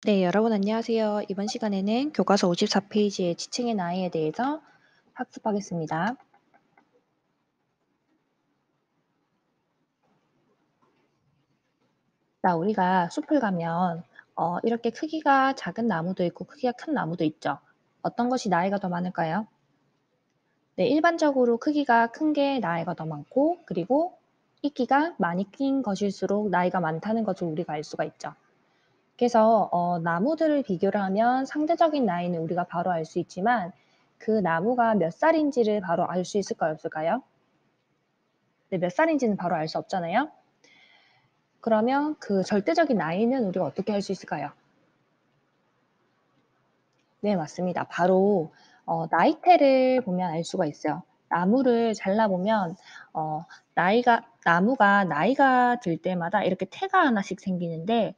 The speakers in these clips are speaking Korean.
네, 여러분 안녕하세요. 이번 시간에는 교과서 54페이지의 지층의 나이에 대해서 학습하겠습니다. 자, 우리가 숲을 가면 이렇게 크기가 작은 나무도 있고 크기가 큰 나무도 있죠. 어떤 것이 나이가 더 많을까요? 네, 일반적으로 크기가 큰 게 나이가 더 많고 그리고 이끼가 많이 낀 것일수록 나이가 많다는 것을 우리가 알 수가 있죠. 그래서 나무들을 비교를 하면 상대적인 나이는 우리가 바로 알 수 있지만 그 나무가 몇 살인지를 바로 알 수 있을까요, 없을까요? 네, 몇 살인지는 바로 알 수 없잖아요. 그러면 그 절대적인 나이는 우리가 어떻게 할 수 있을까요? 네, 맞습니다. 바로 나이테를 보면 알 수가 있어요. 나무를 잘라보면 나무가 나이가 들 때마다 이렇게 태가 하나씩 생기는데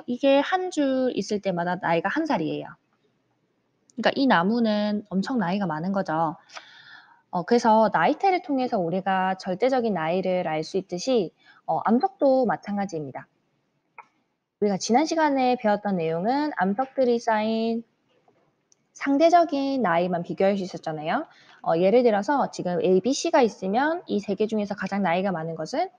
이게 한 줄 있을 때마다 나이가 한 살이에요. 그러니까 이 나무는 엄청 나이가 많은 거죠. 그래서 나이테를 통해서 우리가 절대적인 나이를 알 수 있듯이 암석도 마찬가지입니다. 우리가 지난 시간에 배웠던 내용은 암석들이 쌓인 상대적인 나이만 비교할 수 있었잖아요. 예를 들어서 지금 A, B, C가 있으면 이 세 개 중에서 가장 나이가 많은 것은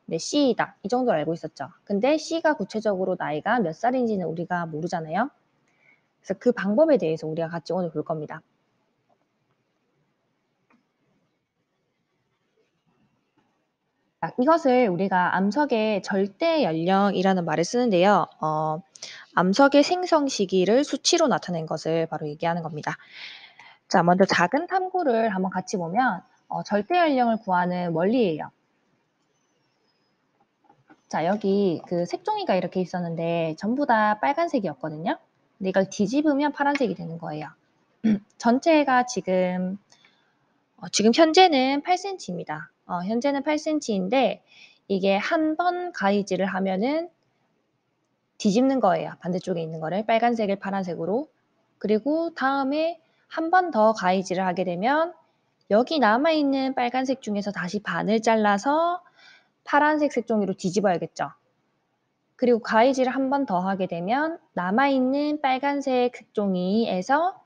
네, C이다. 이 정도로 알고 있었죠. 근데 C가 구체적으로 나이가 몇 살인지는 우리가 모르잖아요. 그래서 그 방법에 대해서 우리가 같이 오늘 볼 겁니다. 자, 이것을 우리가 암석의 절대 연령이라는 말을 쓰는데요. 암석의 생성 시기를 수치로 나타낸 것을 바로 얘기하는 겁니다. 자, 먼저 작은 탐구를 한번 같이 보면 절대 연령을 구하는 원리예요. 자, 여기 그 색종이가 이렇게 있었는데 전부 다 빨간색이었거든요. 근데 이걸 뒤집으면 파란색이 되는 거예요. 전체가 지금 현재는 8cm입니다. 현재는 8cm인데 이게 한 번 가위질을 하면은 뒤집는 거예요. 반대쪽에 있는 거를 빨간색을 파란색으로. 그리고 다음에 한 번 더 가위질을 하게 되면 여기 남아있는 빨간색 중에서 다시 반을 잘라서 파란색 색종이로 뒤집어야겠죠. 그리고 가위질을 한 번 더 하게 되면 남아있는 빨간색 색종이에서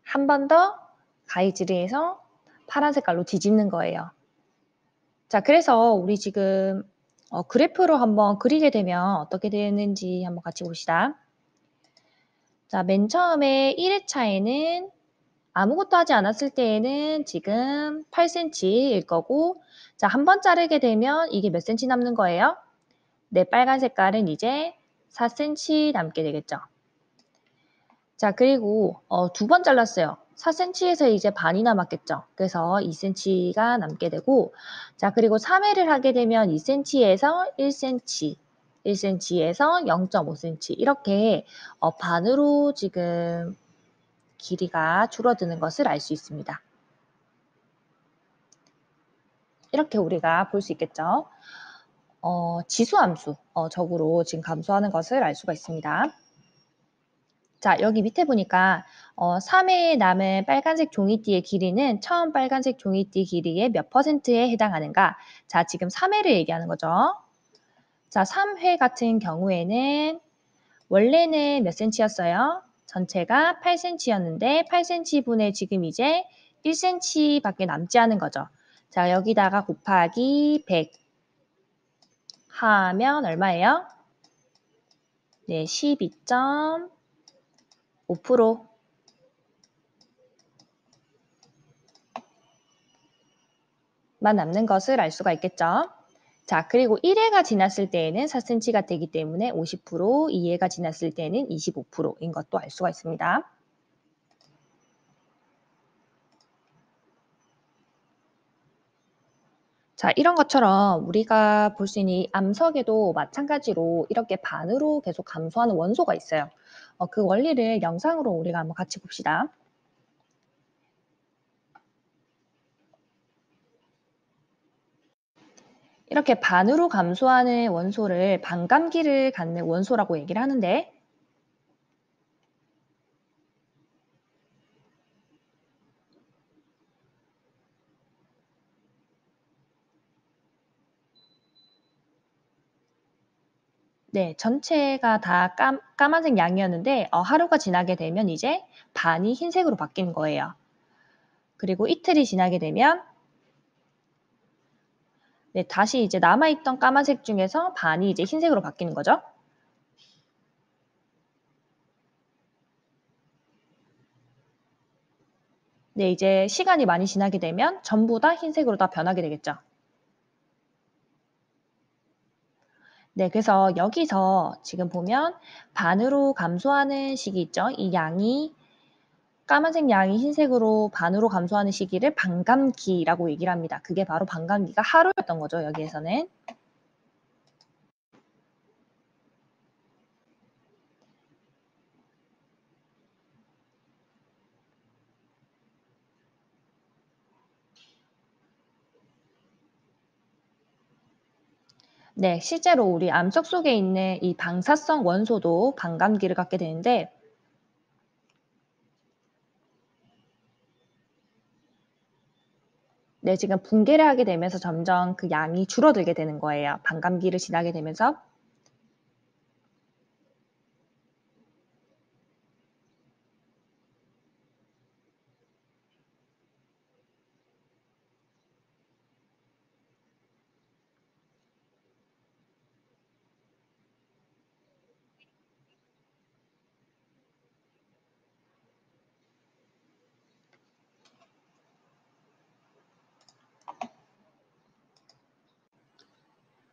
한 번 더 가위질을 해서 파란 색깔로 뒤집는 거예요. 자, 그래서 우리 지금 그래프로 한번 그리게 되면 어떻게 되는지 한번 같이 봅시다. 자, 맨 처음에 1회차에는 아무것도 하지 않았을 때에는 지금 8cm일 거고, 자, 한 번 자르게 되면 이게 몇 cm 남는 거예요? 네, 빨간 색깔은 이제 4cm 남게 되겠죠. 자, 그리고 두 번 잘랐어요. 4cm에서 이제 반이 남았겠죠. 그래서 2cm가 남게 되고, 자, 그리고 3회를 하게 되면 2cm에서 1cm, 1cm에서 0.5cm 이렇게 반으로 지금 길이가 줄어드는 것을 알 수 있습니다. 이렇게 우리가 볼 수 있겠죠. 지수함수, 적으로 지금 감소하는 것을 알 수가 있습니다. 자, 여기 밑에 보니까 3회에 남은 빨간색 종이띠의 길이는 처음 빨간색 종이띠 길이의 몇 퍼센트에 해당하는가? 자, 지금 3회를 얘기하는 거죠. 자, 3회 같은 경우에는 원래는 몇 cm였어요? 전체가 8cm였는데 8cm분의 지금 이제 1cm밖에 남지 않은 거죠. 자, 여기다가 곱하기 100 하면 얼마예요? 네, 12.5% 만 남는 것을 알 수가 있겠죠. 자, 그리고 1회가 지났을 때에는 4cm가 되기 때문에 50%, 2회가 지났을 때는 25%인 것도 알 수가 있습니다. 자, 이런 것처럼 우리가 볼 수 있는 이 암석에도 마찬가지로 이렇게 반으로 계속 감소하는 원소가 있어요. 그 원리를 영상으로 우리가 한번 같이 봅시다. 이렇게 반으로 감소하는 원소를 반감기를 갖는 원소라고 얘기를 하는데 네. 전체가 다 까만색 양이었는데 하루가 지나게 되면 이제 반이 흰색으로 바뀌는 거예요. 그리고 이틀이 지나게 되면 네, 다시 이제 남아 있던 까만색 중에서 반이 이제 흰색으로 바뀌는 거죠. 네, 이제 시간이 많이 지나게 되면 전부 다 흰색으로 다 변하게 되겠죠. 네, 그래서 여기서 지금 보면 반으로 감소하는 식이 있죠. 이 양이 까만색 양이 흰색으로 반으로 감소하는 시기를 반감기라고 얘기를 합니다. 그게 바로 반감기가 하루였던 거죠, 여기에서는. 네, 실제로 우리 암석 속에 있는 이 방사성 원소도 반감기를 갖게 되는데 네, 지금 붕괴를 하게 되면서 점점 그 양이 줄어들게 되는 거예요. 반감기를 지나게 되면서.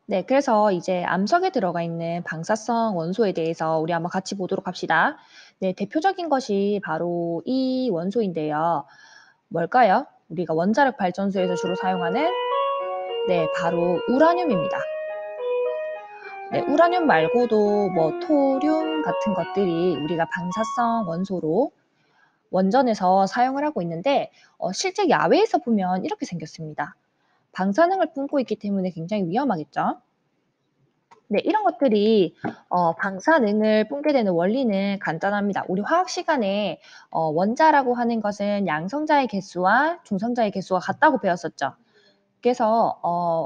네, 그래서 이제 암석에 들어가 있는 방사성 원소에 대해서 우리 한번 같이 보도록 합시다. 네, 대표적인 것이 바로 이 원소인데요. 뭘까요? 우리가 원자력 발전소에서 주로 사용하는 네, 바로 우라늄입니다. 네, 우라늄 말고도 뭐 토륨 같은 것들이 우리가 방사성 원소로 원전에서 사용을 하고 있는데 실제 야외에서 보면 이렇게 생겼습니다. 방사능을 뿜고 있기 때문에 굉장히 위험하겠죠. 네, 이런 것들이 방사능을 뿜게 되는 원리는 간단합니다. 우리 화학 시간에 원자라고 하는 것은 양성자의 개수와 중성자의 개수가 같다고 배웠었죠. 그래서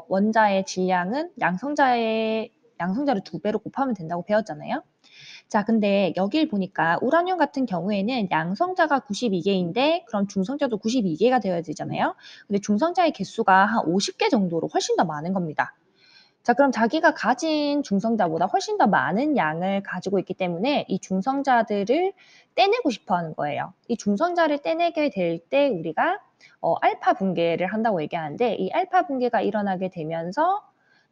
원자의 질량은 양성자를 2배로 곱하면 된다고 배웠잖아요. 자, 근데 여길 보니까 우라늄 같은 경우에는 양성자가 92개인데 그럼 중성자도 92개가 되어야 되잖아요. 근데 중성자의 개수가 한 50개 정도로 훨씬 더 많은 겁니다. 자, 그럼 자기가 가진 중성자보다 훨씬 더 많은 양을 가지고 있기 때문에 이 중성자들을 떼내고 싶어 하는 거예요. 이 중성자를 떼내게 될 때 우리가 알파 붕괴를 한다고 얘기하는데 이 알파 붕괴가 일어나게 되면서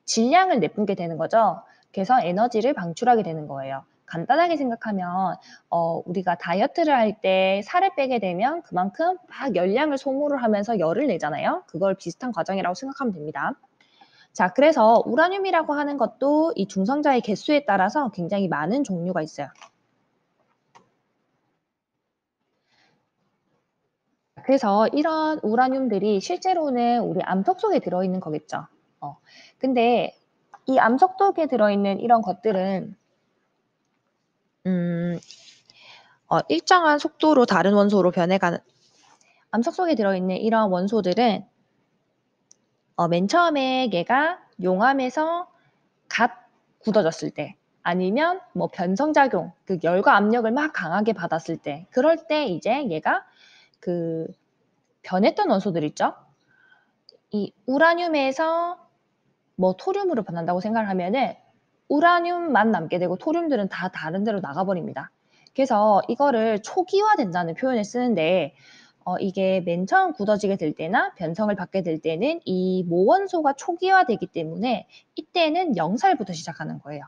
질량을 내뿜게 되는 거죠. 그래서 에너지를 방출하게 되는 거예요. 간단하게 생각하면 우리가 다이어트를 할 때 살을 빼게 되면 그만큼 막 열량을 소모를 하면서 열을 내잖아요. 그걸 비슷한 과정이라고 생각하면 됩니다. 자, 그래서 우라늄이라고 하는 것도 이 중성자의 개수에 따라서 굉장히 많은 종류가 있어요. 그래서 이런 우라늄들이 실제로는 우리 암석 속에 들어있는 거겠죠. 근데 이 암석 속에 들어있는 이런 것들은 음, 일정한 속도로 다른 원소로 변해가는 암석 속에 들어있는 이런 원소들은 맨 처음에 얘가 용암에서 갓 굳어졌을 때 아니면 뭐 변성작용, 그 열과 압력을 막 강하게 받았을 때 그럴 때 이제 얘가 그 변했던 원소들 있죠? 이 우라늄에서 뭐 토륨으로 변한다고 생각을 하면은 우라늄만 남게 되고 토륨들은 다 다른 데로 나가버립니다. 그래서 이거를 초기화된다는 표현을 쓰는데 이게 맨 처음 굳어지게 될 때나 변성을 받게 될 때는 이 모원소가 초기화되기 때문에 이때는 0살부터 시작하는 거예요.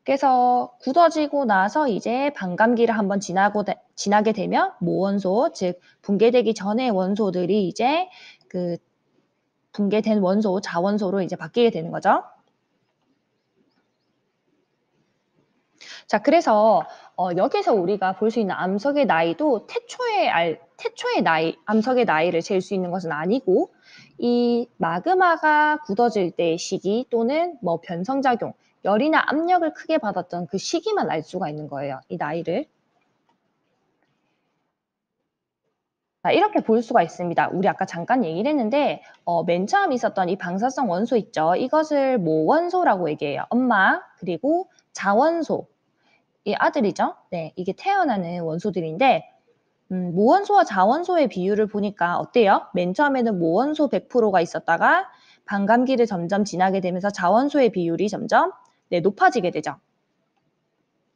그래서 굳어지고 나서 이제 반감기를 한번 지나게 되면 모원소, 즉 붕괴되기 전의 원소들이 이제 그 붕괴된 원소, 자원소로 이제 바뀌게 되는 거죠. 자, 그래서 여기서 우리가 볼 수 있는 암석의 나이도 태초의 나이, 암석의 나이를 잴 수 있는 것은 아니고 이 마그마가 굳어질 때의 시기 또는 뭐 변성작용, 열이나 압력을 크게 받았던 그 시기만 알 수가 있는 거예요. 이 나이를. 자, 이렇게 볼 수가 있습니다. 우리 아까 잠깐 얘기를 했는데 맨 처음 있었던 이 방사성 원소 있죠. 이것을 모원소라고 얘기해요. 엄마 그리고 자원소, 이 아들이죠. 네, 이게 태어나는 원소들인데 모원소와 자원소의 비율을 보니까 어때요? 맨 처음에는 모원소 100%가 있었다가 반감기를 점점 지나게 되면서 자원소의 비율이 점점 높아지게 되죠.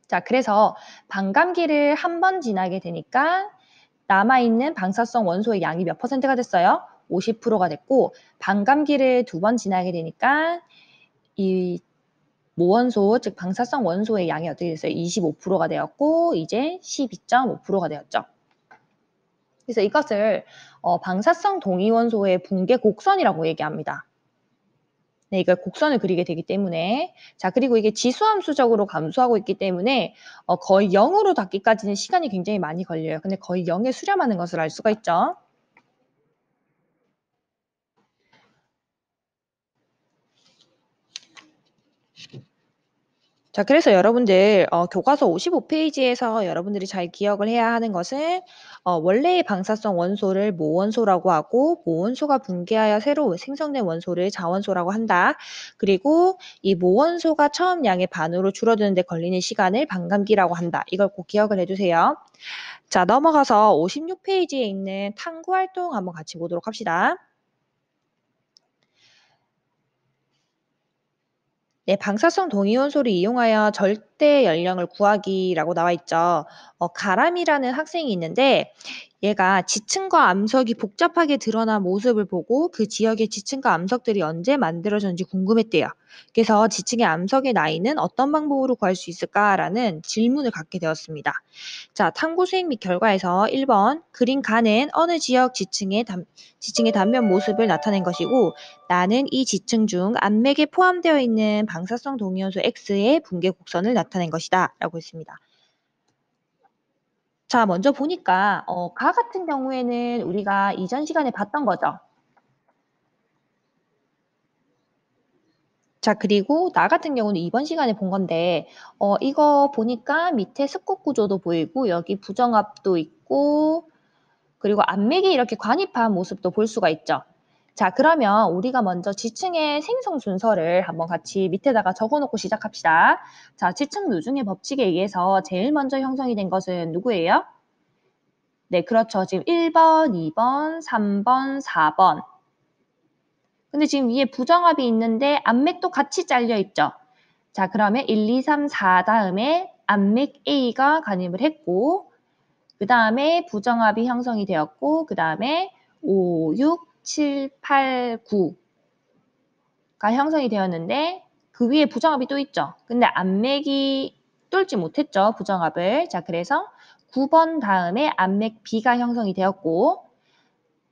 자, 그래서 반감기를 한 번 지나게 되니까 남아있는 방사성 원소의 양이 몇 %가 됐어요? 50%가 됐고, 반감기를 2번 지나게 되니까 이 모원소, 즉 방사성 원소의 양이 어떻게 됐어요? 25%가 되었고, 이제 12.5%가 되었죠. 그래서 이것을 방사성 동위원소의 붕괴 곡선이라고 얘기합니다. 네, 이걸 곡선을 그리게 되기 때문에. 자, 그리고 이게 지수함수적으로 감소하고 있기 때문에 거의 0으로 닿기까지는 시간이 굉장히 많이 걸려요. 근데 거의 0에 수렴하는 것을 알 수가 있죠. 자, 그래서 여러분들 교과서 55페이지에서 여러분들이 잘 기억을 해야 하는 것은 원래의 방사성 원소를 모원소라고 하고 모원소가 붕괴하여 새로 생성된 원소를 자원소라고 한다. 그리고 이 모원소가 처음 양의 반으로 줄어드는 데 걸리는 시간을 반감기라고 한다. 이걸 꼭 기억을 해주세요. 자, 넘어가서 56페이지에 있는 탐구활동 한번 같이 보도록 합시다. 네, 방사성 동위원소를 이용하여 절대 연령을 구하기라고 나와 있죠. 가람이라는 학생이 있는데 얘가 지층과 암석이 복잡하게 드러난 모습을 보고 그 지역의 지층과 암석들이 언제 만들어졌는지 궁금했대요. 그래서 지층의 암석의 나이는 어떤 방법으로 구할 수 있을까라는 질문을 갖게 되었습니다. 자, 탐구 수행 및 결과에서 1번 그린 가는 어느 지역 지층의 단면 모습을 나타낸 것이고 나는 이 지층 중 암맥에 포함되어 있는 방사성 동위원소 X의 붕괴 곡선을 나타낸 것이다 라고 했습니다. 자, 먼저 보니까 가 같은 경우에는 우리가 이전 시간에 봤던 거죠. 자, 그리고 나 같은 경우는 이번 시간에 본 건데 이거 보니까 밑에 습곡 구조도 보이고 여기 부정압도 있고 그리고 암맥이 이렇게 관입한 모습도 볼 수가 있죠. 자, 그러면 우리가 먼저 지층의 생성 순서를 한번 같이 밑에다가 적어놓고 시작합시다. 자, 지층 누중의 법칙에 의해서 제일 먼저 형성이 된 것은 누구예요? 네, 그렇죠. 지금 1번, 2번, 3번, 4번. 근데 지금 위에 부정압이 있는데 암맥도 같이 잘려 있죠. 자, 그러면 1, 2, 3, 4 다음에 암맥 A가 간입을 했고 그 다음에 부정압이 형성이 되었고 그 다음에 5, 6, 7, 8, 9가 형성이 되었는데 그 위에 부정압이 또 있죠. 근데 암맥이 뚫지 못했죠. 부정압을. 자, 그래서 9번 다음에 암맥 B가 형성이 되었고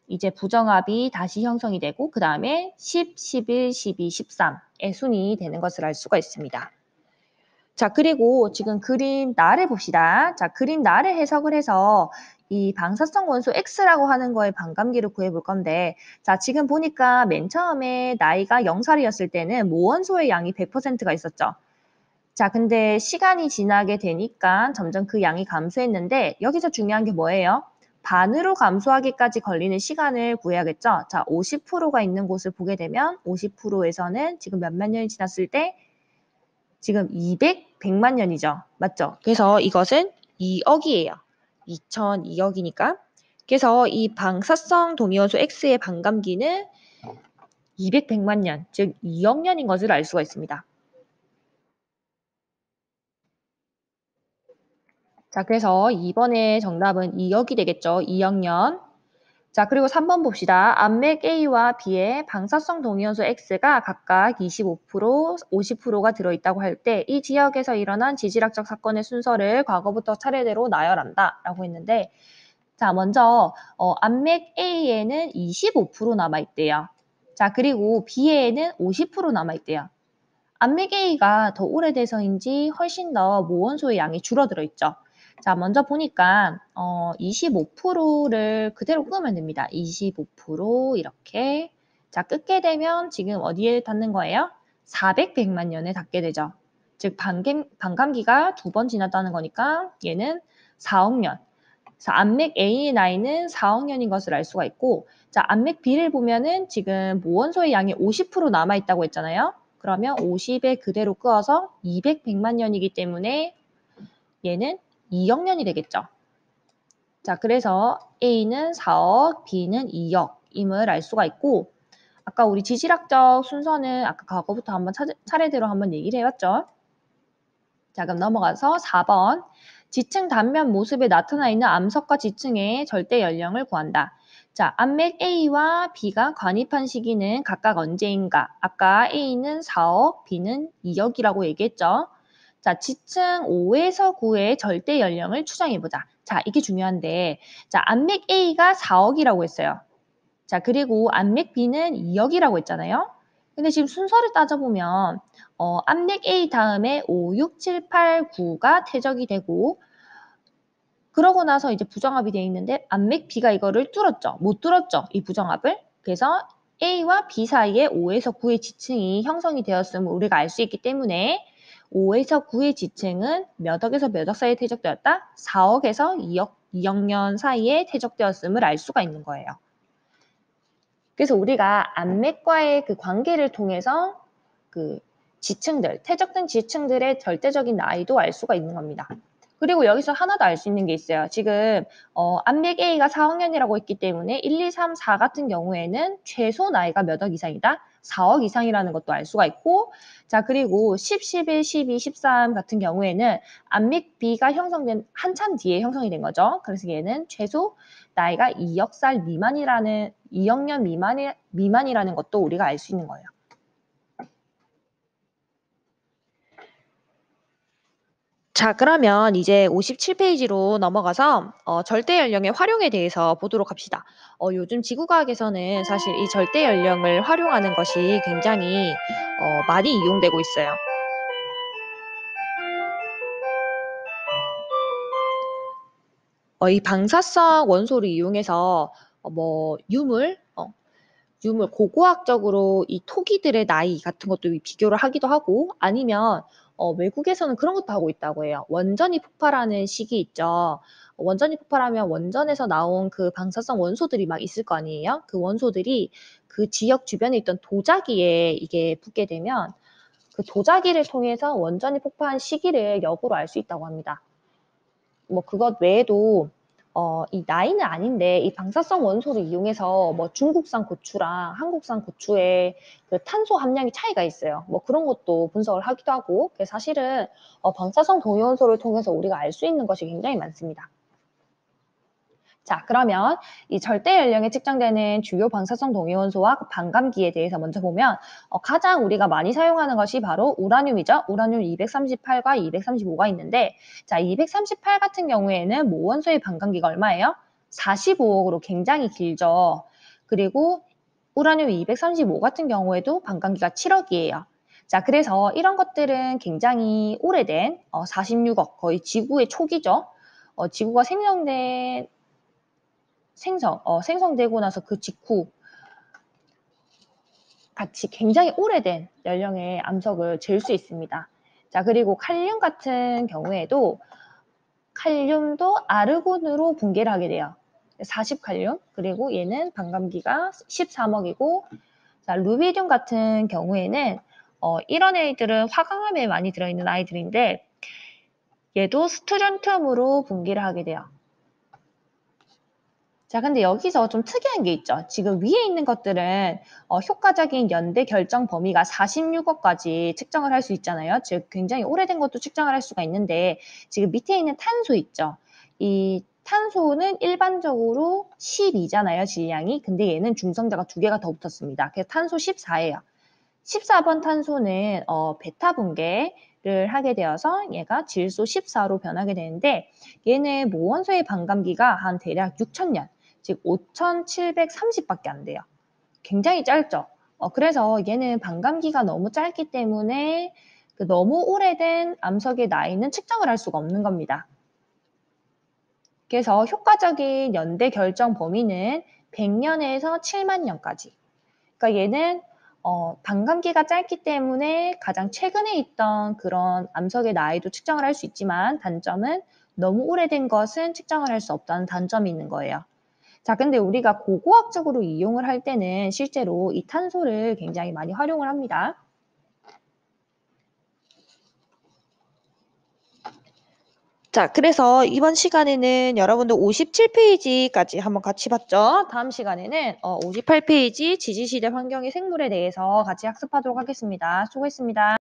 이제 부정압이 다시 형성이 되고 그 다음에 10, 11, 12, 13의 순이 되는 것을 알 수가 있습니다. 자, 그리고 지금 그림 나를 봅시다. 자, 그림 나를 해석을 해서 이 방사성 원소 X라고 하는 거의 반감기를 구해볼 건데 자, 지금 보니까 맨 처음에 나이가 0살이었을 때는 모원소의 양이 100%가 있었죠. 자, 근데 시간이 지나게 되니까 점점 그 양이 감소했는데 여기서 중요한 게 뭐예요? 반으로 감소하기까지 걸리는 시간을 구해야겠죠. 자, 50%가 있는 곳을 보게 되면 50%에서는 지금 몇만 년이 지났을 때 지금 100만 년이죠. 맞죠? 그래서 이것은 2억이에요. 2002억이니까. 그래서 이 방사성 동위원소 X의 반감기는 200만 년, 즉 2억 년인 것을 알 수가 있습니다. 자, 그래서 이번에 정답은 2억이 되겠죠. 2억 년. 자, 그리고 3번 봅시다. 암맥 A와 B의 방사성 동위원소 X가 각각 25%, 50%가 들어있다고 할 때 이 지역에서 일어난 지질학적 사건의 순서를 과거부터 차례대로 나열한다 라고 했는데 자, 먼저 암맥 A에는 25% 남아있대요. 자, 그리고 B에는 50% 남아있대요. 암맥 A가 더 오래돼서인지 훨씬 더 모원소의 양이 줄어들어 있죠. 자, 먼저 보니까 25%를 그대로 끄면 됩니다. 25% 이렇게. 자, 끄게 되면 지금 어디에 닿는 거예요? 400만 년에 닿게 되죠. 즉 반감기가 2번 지났다는 거니까 얘는 4억 년. 그래서 암맥 A의 나이는 4억 년인 것을 알 수가 있고, 자, 암맥 B를 보면은 지금 모원소의 양이 50% 남아있다고 했잖아요. 그러면 50에 그대로 끄어서 200, 100만 년이기 때문에 얘는 2억 년이 되겠죠. 자, 그래서 A는 4억, B는 2억임을 알 수가 있고, 아까 우리 지질학적 순서는 아까 과거부터 한번 차례대로 한번 얘기를 해봤죠. 자, 그럼 넘어가서 4번. 지층 단면 모습에 나타나 있는 암석과 지층의 절대 연령을 구한다. 자, 암맥 A와 B가 관입한 시기는 각각 언제인가? 아까 A는 4억, B는 2억이라고 얘기했죠. 자, 지층 5에서 9의 절대 연령을 추정해보자. 자, 이게 중요한데, 자, 암맥 A가 4억이라고 했어요. 자, 그리고 암맥 B는 2억이라고 했잖아요. 근데 지금 순서를 따져보면 암맥 A 다음에 5, 6, 7, 8, 9가 퇴적이 되고, 그러고 나서 이제 부정합이 되어 있는데 암맥 B가 이거를 뚫었죠. 못 뚫었죠. 이 부정합을. 그래서 A와 B 사이에 5에서 9의 지층이 형성이 되었음을 우리가 알 수 있기 때문에 5에서 9의 지층은 몇 억에서 몇 억 사이에 퇴적되었다? 4억에서 2억 년 사이에 퇴적되었음을 알 수가 있는 거예요. 그래서 우리가 암맥과의 그 관계를 통해서 그 지층들, 퇴적된 지층들의 절대적인 나이도 알 수가 있는 겁니다. 그리고 여기서 하나 더 알 수 있는 게 있어요. 지금 암맥 A가 4억 년이라고 했기 때문에 1, 2, 3, 4 같은 경우에는 최소 나이가 몇 억 이상이다? 4억 이상이라는 것도 알 수가 있고, 자, 그리고 10, 11, 12, 13 같은 경우에는 암맥 B가 형성된 한참 뒤에 형성이 된 거죠. 그래서 얘는 최소 나이가 2억 살 미만이라는 2억 년 미만이라는 것도 우리가 알 수 있는 거예요. 자, 그러면 이제 57페이지로 넘어가서 절대 연령의 활용에 대해서 보도록 합시다. 요즘 지구과학에서는 사실 이 절대 연령을 활용하는 것이 굉장히 많이 이용되고 있어요. 이 방사성 원소를 이용해서 유물, 고고학적으로 이 토기들의 나이 같은 것도 비교를 하기도 하고, 아니면 외국에서는 그런 것도 하고 있다고 해요. 원전이 폭발하는 시기 있죠. 원전이 폭발하면 원전에서 나온 그 방사성 원소들이 막 있을 거 아니에요? 그 원소들이 그 지역 주변에 있던 도자기에 이게 붙게 되면 그 도자기를 통해서 원전이 폭파한 시기를 역으로 알 수 있다고 합니다. 그것 외에도 이 나이는 아닌데 이 방사성 원소를 이용해서 중국산 고추랑 한국산 고추의 그 탄소 함량이 차이가 있어요. 그런 것도 분석을 하기도 하고, 그래서 사실은 방사성 동위원소를 통해서 우리가 알 수 있는 것이 굉장히 많습니다. 자, 그러면 이 절대 연령에 측정되는 주요 방사성 동위원소와 그 반감기에 대해서 먼저 보면 가장 우리가 많이 사용하는 것이 바로 우라늄이죠. 우라늄 238과 235가 있는데, 자, 238 같은 경우에는 모원소의 반감기가 얼마예요? 45억으로 굉장히 길죠. 그리고 우라늄 235 같은 경우에도 반감기가 7억이에요. 자, 그래서 이런 것들은 굉장히 오래된 46억, 거의 지구의 초기죠. 지구가 생성되고 나서 그 직후 같이 굉장히 오래된 연령의 암석을 잴 수 있습니다. 자, 그리고 칼륨 같은 경우에도 칼륨도 아르곤으로 분개를 하게 돼요. 40칼륨, 그리고 얘는 반감기가 13억이고, 자, 루비듐 같은 경우에는 이런 애들은 화강암에 많이 들어있는 아이들인데, 얘도 스트론튬으로 분기를 하게 돼요. 자, 근데 여기서 좀 특이한 게 있죠. 지금 위에 있는 것들은 효과적인 연대 결정 범위가 46억까지 측정을 할 수 있잖아요. 즉 굉장히 오래된 것도 측정을 할 수가 있는데, 지금 밑에 있는 탄소 있죠. 이 탄소는 일반적으로 12잖아요, 질량이. 근데 얘는 중성자가 2개가 더 붙었습니다. 그래서 탄소 14예요. 14번 탄소는 베타 분계를 하게 되어서 얘가 질소 14로 변하게 되는데, 얘는 모원소의 반감기가 한 대략 6,000년, 즉 5,730밖에 안 돼요. 굉장히 짧죠. 그래서 얘는 반감기가 너무 짧기 때문에 너무 오래된 암석의 나이는 측정을 할 수가 없는 겁니다. 그래서 효과적인 연대 결정 범위는 100년에서 7만 년까지. 그러니까 얘는 반감기가 짧기 때문에 가장 최근에 있던 그런 암석의 나이도 측정을 할 수 있지만, 단점은 너무 오래된 것은 측정을 할 수 없다는 단점이 있는 거예요. 자, 근데 우리가 고고학적으로 이용을 할 때는 실제로 이 탄소를 굉장히 많이 활용을 합니다. 자, 그래서 이번 시간에는 여러분들 57페이지까지 한번 같이 봤죠? 다음 시간에는 58페이지 지지시대 환경의 생물에 대해서 같이 학습하도록 하겠습니다. 수고했습니다.